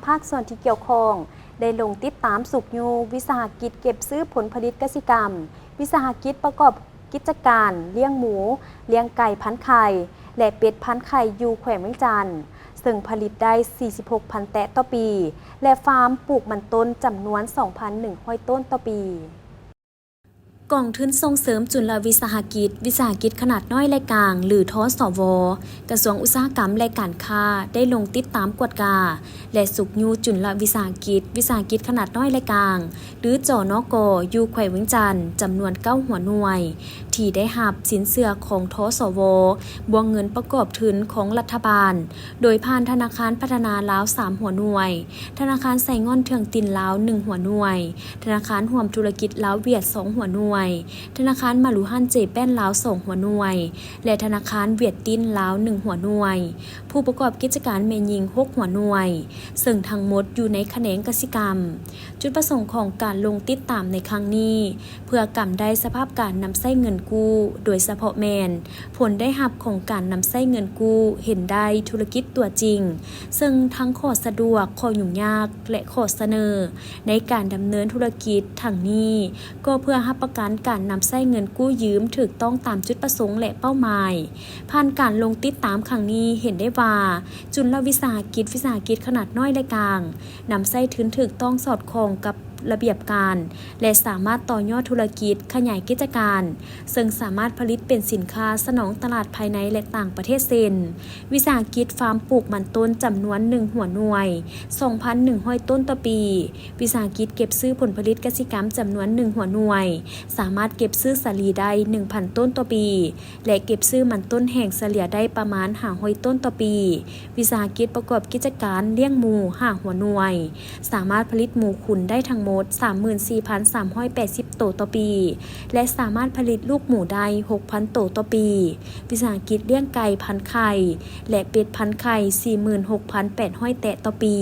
ภาคส่วนที่เกี่ยวข้องได้ลงติดตามสุกยูวิสาหกิจเก็บซื้อผลผลิตเกษตรกรรมวิสาหกิจประกอบกิจการเลี้ยงหมูเลี้ยงไก่พันธุ์ไข่และเป็ดพันธุ์ไข่อยู่แขวงเวียงจันทน์ซึ่งผลิตได้ 46,000 แตะต่อปี และฟาร์มปลูกมันต้นจำนวน 2,100 ต้นต่อปีกองทุนส่งเสริมจุลวิสาหกิจขนาดน้อยและกลางหรือทสว.กระทรวงอุตสาหกรรมและการค้าได้ลงติดตามกวดกาและสุกยูจุลวิสาหกิจขนาดน้อยและกลางหรือจนก.อยู่แขวงเวียงจันทน์จำนวน9หัวหน่วยที่ได้รับสินเชื่อของทสว.บวกเงินประกอบทุนของรัฐบาลโดยผ่านธนาคารพัฒนาลาว3หัวหน่วยธนาคารไสง่อนเทืองตินลาว1หัวหน่วยธนาคารร่วมธุรกิจลาวเวียด2หัวหน่วยธนาคารมารุฮันเจแป้นลาว2หัวหน่วยและธนาคารเวียดตินลาว1หัวหน่วยผู้ประกอบกิจการแม่หญิง6หัวหน่วยซึ่งทั้งหมดอยู่ในแขนงกสิกรรมจุดประสงค์ของการลงติดตามในครั้งนี้เพื่อกำได้สภาพการนำใช้เงินกู้โดยเฉพาะแมนผลได้รับของการนำใช้เงินกู้เห็นได้ธุรกิจตัวจริงซึ่งทั้งข้อสะดวกข้อยุ่งยากและข้อเสนอในการดำเนินธุรกิจทั้งนี้ก็เพื่อรับประกันการนำใช้เงินกู้ยืมถูกต้องตามจุดประสงค์และเป้าหมายผ่านการลงติดตามครั้งนี้เห็นได้ว่าจุลวิสาหกิจขนาดน้อยและกลางนำใช้ทุนถูกต้องสอดคล้องกับระเบียบการและสามารถต่อยอดธุรกิจขยายกิจการซึ่งสามารถผลิตเป็นสินค้าสนองตลาดภายในและต่างประเทศเช่นวิสาหกิจฟาร์มปลูกมันต้นจำนวน1หัวหน่วย 2,100 ต้นต่อปีวิสาหกิจเก็บซื้อผลผลิตเกษตรกรรมจำนวน1หัวหน่วยสามารถเก็บซื้อสาลีได้ 1,000 ต้นต่อปีและเก็บซื้อมันต้นแห้งเฉลี่ยได้ประมาณ500ต้นต่อปีวิสาหกิจประกอบกิจการเลี้ยงหมู5หัวหน่วยสามารถผลิตหมูขุนได้ทั้งหมด 34,380 โตต่อปีและสามารถผลิตลูกหมูได้ 6,000 โตต่อปีวิสาหกิจเลี้ยงไก่พันธุ์ไข่และเป็ดพันธุ์ไข่ 46,800 แตะต่อปี